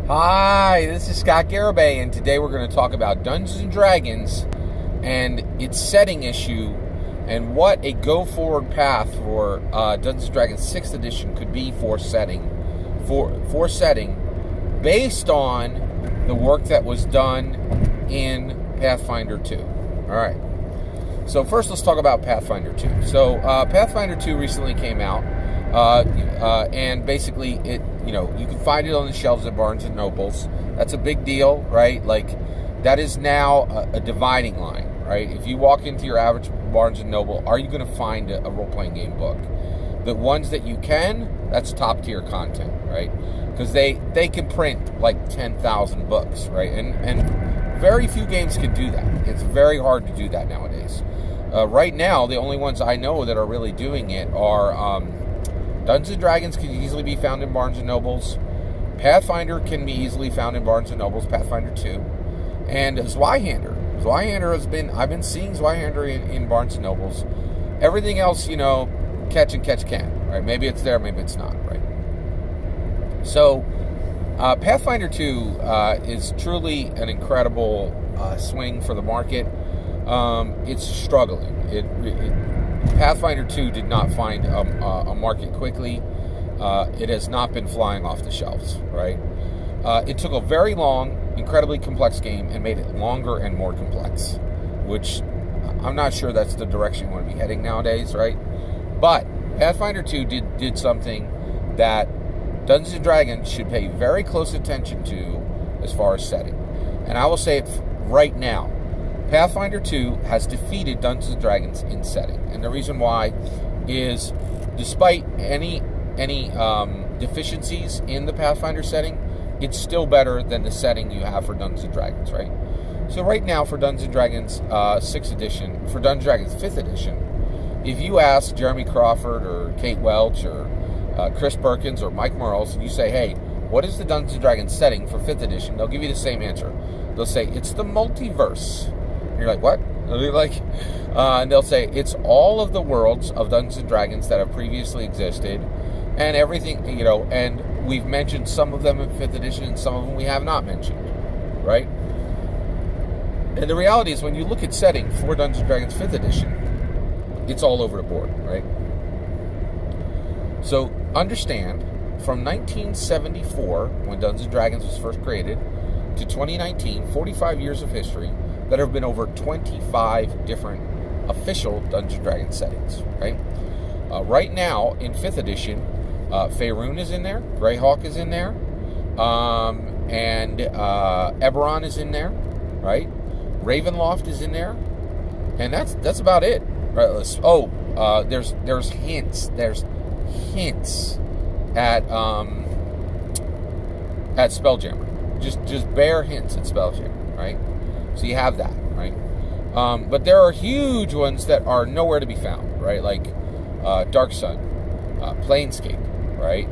Hi, this is Scott Garibay, and today we're going to talk about Dungeons & Dragons and its setting issue and what a go-forward path for Dungeons & Dragons 6th edition could be for setting, based on the work that was done in Pathfinder 2. All right. So first, let's talk about Pathfinder 2. So Pathfinder 2 recently came out, and basically it, you can find it on the shelves at Barnes and Nobles. That's a big deal, right? Like, that is now a dividing line, right? If you walk into your average Barnes and Noble, are you going to find a role-playing game book? The ones that you can, that's top-tier content, right? Because they can print like 10,000 books, right? And very few games can do that. It's very hard to do that nowadays. Right now, the only ones I know that are really doing it are Dungeons & Dragons can easily be found in Barnes & Nobles. Pathfinder can be easily found in Barnes & Nobles, Pathfinder 2. And Zweihander. I've been seeing Zweihander in Barnes & Nobles. Everything else, catch and catch can, right? Maybe it's there, maybe it's not, right? So, Pathfinder 2 is truly an incredible swing for the market. It's struggling. Pathfinder 2 did not find a market quickly. It has not been flying off the shelves, right? It took a very long, incredibly complex game and made it longer and more complex, which I'm not sure that's the direction we want to be heading nowadays, right? But Pathfinder 2 did something that Dungeons & Dragons should pay very close attention to as far as setting. And I will say it right now. Pathfinder 2 has defeated Dungeons & Dragons in setting. And the reason why is, despite any deficiencies in the Pathfinder setting, it's still better than the setting you have for Dungeons & Dragons, right? So right now for Dungeons & Dragons 6th edition, for Dungeons & Dragons 5th edition, if you ask Jeremy Crawford or Kate Welch or Chris Perkins or Mike Merles, and you say, hey, what is the Dungeons & Dragons setting for 5th edition? They'll give you the same answer. They'll say, it's the multiverse. And you're like, what? And they'll say, it's all of the worlds of Dungeons & Dragons that have previously existed, and everything, and we've mentioned some of them in 5th edition, and some of them we have not mentioned, right? And the reality is, when you look at setting for Dungeons & Dragons 5th edition, it's all over the board, right? So understand, from 1974, when Dungeons & Dragons was first created, to 2019, 45 years of history, that have been over 25 different official Dungeons & Dragons settings, right? Right now, in 5th edition, Faerun is in there, Greyhawk is in there, and Eberron is in there, right? Ravenloft is in there, and that's about it. Right? There's hints. There's hints at Spelljammer. Just bare hints at Spelljammer, right? So you have that, right? But there are huge ones that are nowhere to be found, right? Like Dark Sun, Planescape, right?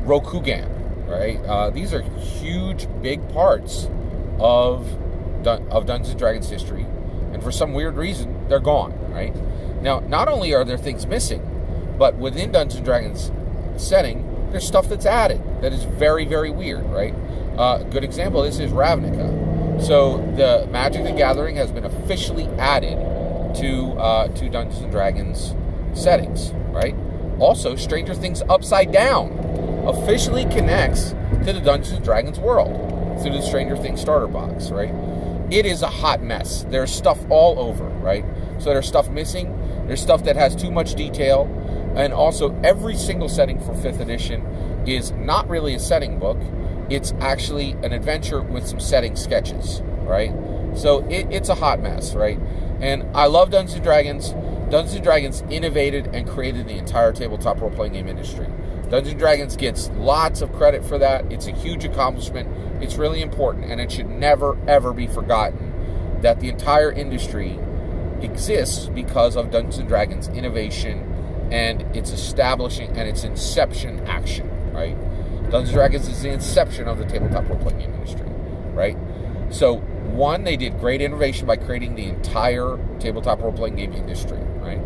Rokugan, right? These are huge, big parts of Dungeons & Dragons history, and for some weird reason, they're gone, right? Now, not only are there things missing, but within Dungeons & Dragons setting, there's stuff that's added that is very, very weird, right? A good example of this is Ravnica. So the Magic the Gathering has been officially added to Dungeons & Dragons settings, right? Also, Stranger Things Upside Down officially connects to the Dungeons & Dragons world through the Stranger Things starter box, right? It is a hot mess. There's stuff all over, right? So there's stuff missing. There's stuff that has too much detail. And also, every single setting for 5th edition is not really a setting book. It's actually an adventure with some setting sketches, right? So it's a hot mess, right? And I love Dungeons & Dragons. Dungeons & Dragons innovated and created the entire tabletop role-playing game industry. Dungeons & Dragons gets lots of credit for that. It's a huge accomplishment. It's really important, and it should never, ever be forgotten that the entire industry exists because of Dungeons & Dragons innovation and its establishing and its inception action, right? Dungeons & Dragons is the inception of the tabletop role-playing game industry, right? So, one, they did great innovation by creating the entire tabletop role-playing game industry, right?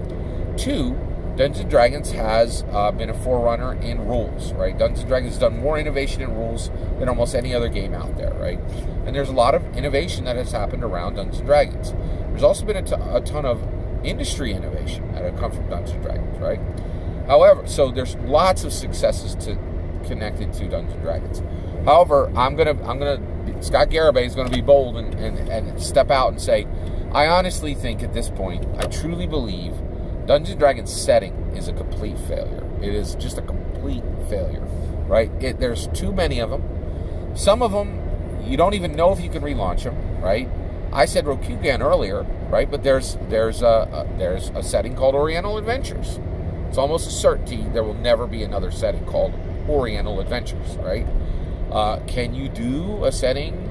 Two, Dungeons & Dragons has been a forerunner in rules, right? Dungeons & Dragons has done more innovation in rules than almost any other game out there, right? And there's a lot of innovation that has happened around Dungeons & Dragons. There's also been a ton of industry innovation that have come from Dungeons & Dragons, right? However, so there's lots of successes connected to Dungeons & Dragons. However, Scott Garibay is going to be bold and step out and say, I honestly think at this point, I truly believe Dungeons & Dragons setting is a complete failure. It is just a complete failure, right? There's too many of them. Some of them, you don't even know if you can relaunch them, right? I said Rokugan earlier, right? But there's a setting called Oriental Adventures. It's almost a certainty there will never be another setting called Oriental Adventures, right? Can you do a setting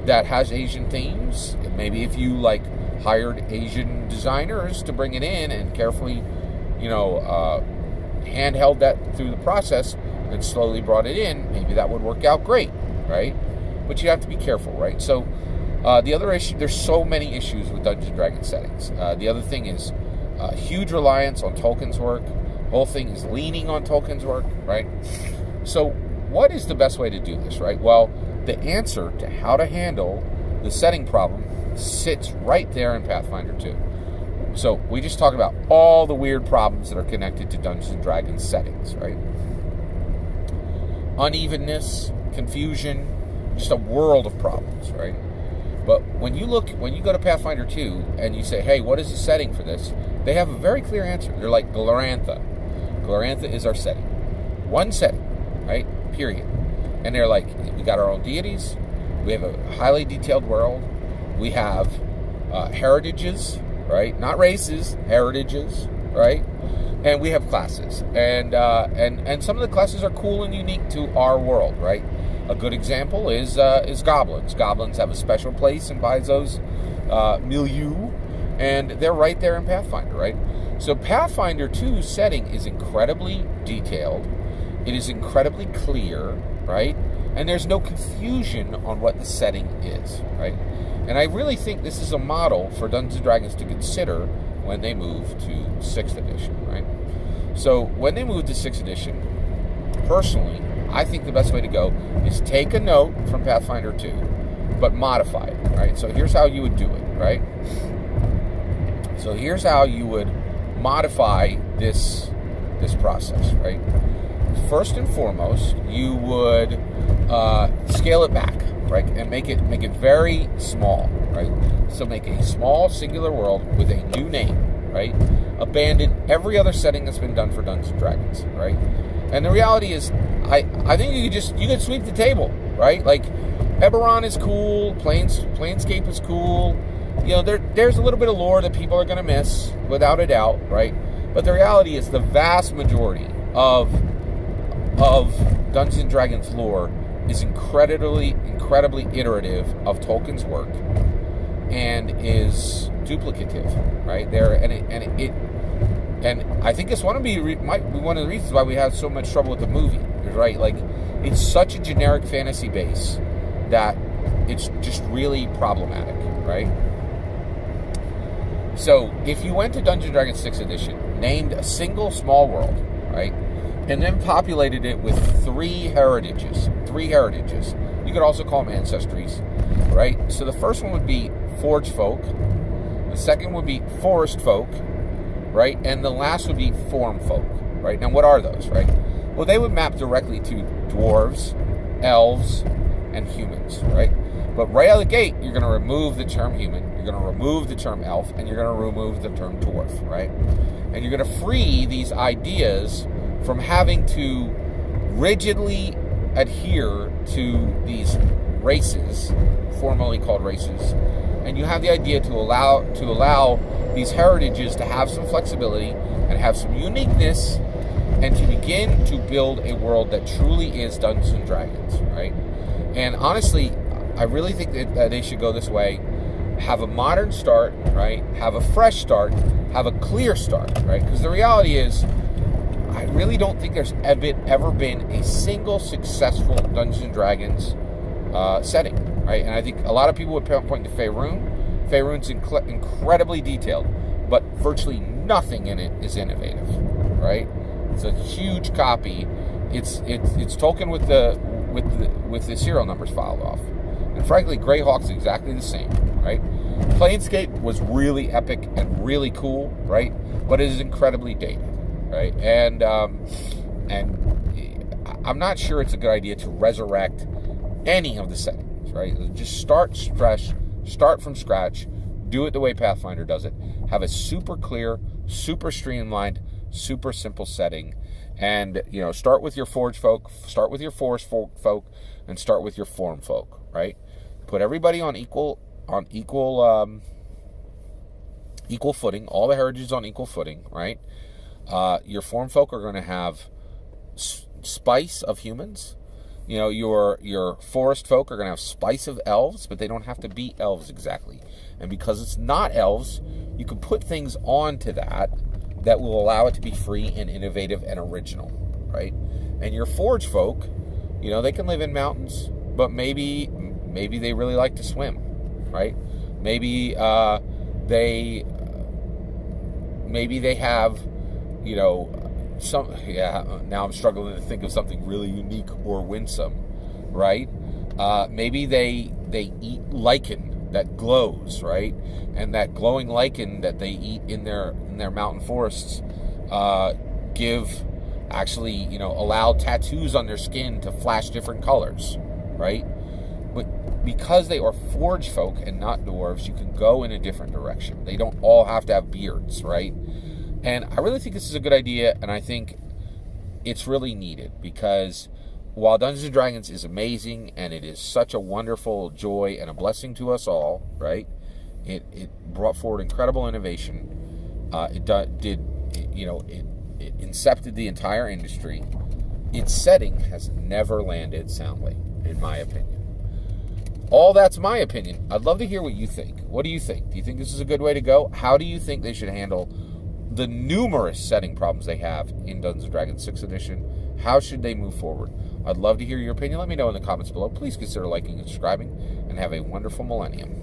that has Asian themes? Maybe if you hired Asian designers to bring it in and carefully, handheld that through the process and slowly brought it in, maybe that would work out great, right? But you have to be careful, right? So the other issue, there's so many issues with Dungeons & Dragons settings. The other thing is huge reliance on Tolkien's work. The whole thing is leaning on Tolkien's work, right? So what is the best way to do this, right? Well, the answer to how to handle the setting problem sits right there in Pathfinder 2. So we just talked about all the weird problems that are connected to Dungeons & Dragons settings, right? Unevenness, confusion, just a world of problems, right? But when you go to Pathfinder 2 and you say, hey, what is the setting for this? They have a very clear answer. They're like Glorantha. Glorantha is our setting. One setting, right? Period. And they're like, we got our own deities. We have a highly detailed world. We have heritages, right? Not races, heritages, right? And we have classes. And some of the classes are cool and unique to our world, right? A good example is goblins. Goblins have a special place in Paizo's milieu, and they're right there in Pathfinder, right? So Pathfinder 2's setting is incredibly detailed. It is incredibly clear, right? And there's no confusion on what the setting is, right? And I really think this is a model for Dungeons & Dragons to consider when they move to 6th edition, right? So when they move to 6th edition, personally, I think the best way to go is take a note from Pathfinder 2, but modify it, right? So here's how you would do it, right? So here's how you would modify this process, right? First and foremost, you would scale it back, right, and make it very small, right? So make a small singular world with a new name, right? Abandon every other setting that's been done for Dungeons & Dragons, right? And the reality is, I think you could sweep the table, right? Like, Eberron is cool, Planescape is cool. There's a little bit of lore that people are going to miss, without a doubt, right? But the reality is, the vast majority of Dungeons & Dragons lore is incredibly iterative of Tolkien's work and is duplicative, right? And I think this might be one of the reasons why we have so much trouble with the movie, right? Like, it's such a generic fantasy base that it's just really problematic, right? So, if you went to Dungeons & Dragons 6th edition, named a single small world, right, and then populated it with three heritages, you could also call them ancestries, right? So the first one would be Forge Folk, the second would be Forest Folk, right? And the last would be Form Folk, right? Now, what are those, right? Well, they would map directly to dwarves, elves, and humans, right? But right out of the gate, you're going to remove the term human, you're going to remove the term elf, and you're going to remove the term dwarf, right? And you're going to free these ideas from having to rigidly adhere to these races, formerly called races, and you have the idea to allow these heritages to have some flexibility and have some uniqueness, and to begin to build a world that truly is Dungeons & Dragons, right? And honestly, I really think that they should go this way. Have a modern start, right? Have a fresh start. Have a clear start, right? Because the reality is, I really don't think there's ever been a single successful Dungeons & Dragons setting, right? And I think a lot of people would point to Faerun. Faerun's incredibly detailed, but virtually nothing in it is innovative. right? It's a huge copy. It's Tolkien with the serial numbers filed off. And frankly, Greyhawk's exactly the same, right? Planescape was really epic and really cool, right? But it is incredibly dated, right? And I'm not sure it's a good idea to resurrect any of the settings, right? Just start fresh, start from scratch, do it the way Pathfinder does it. Have a super clear, super streamlined, super simple setting, and start with your Forge folk, start with your Forest folk, and start with your Form folk, right? Put everybody on equal footing, all the heritages on equal footing, right? Your Form folk are going to have spice of humans. Your forest folk are going to have spice of elves, but they don't have to be elves exactly. And because it's not elves, you can put things onto that will allow it to be free and innovative and original, right? And your forge folk, they can live in mountains, but maybe they really like to swim, right? Maybe they have, now I'm struggling to think of something really unique or winsome, right? Maybe they eat lichen that glows, right? And that glowing lichen that they eat in their mountain forests allow tattoos on their skin to flash different colors, right? But because they are forge folk and not dwarves, you can go in a different direction. They don't all have to have beards, right? And I really think this is a good idea, and I think it's really needed, because while Dungeons & Dragons is amazing, and it is such a wonderful joy and a blessing to us all, right? It brought forward incredible innovation. It incepted the entire industry. Its setting has never landed soundly, in my opinion. All that's my opinion. I'd love to hear what you think. What do you think? Do you think this is a good way to go? How do you think they should handle the numerous setting problems they have in Dungeons & Dragons 6th edition? How should they move forward? I'd love to hear your opinion. Let me know in the comments below. Please consider liking and subscribing, and have a wonderful millennium.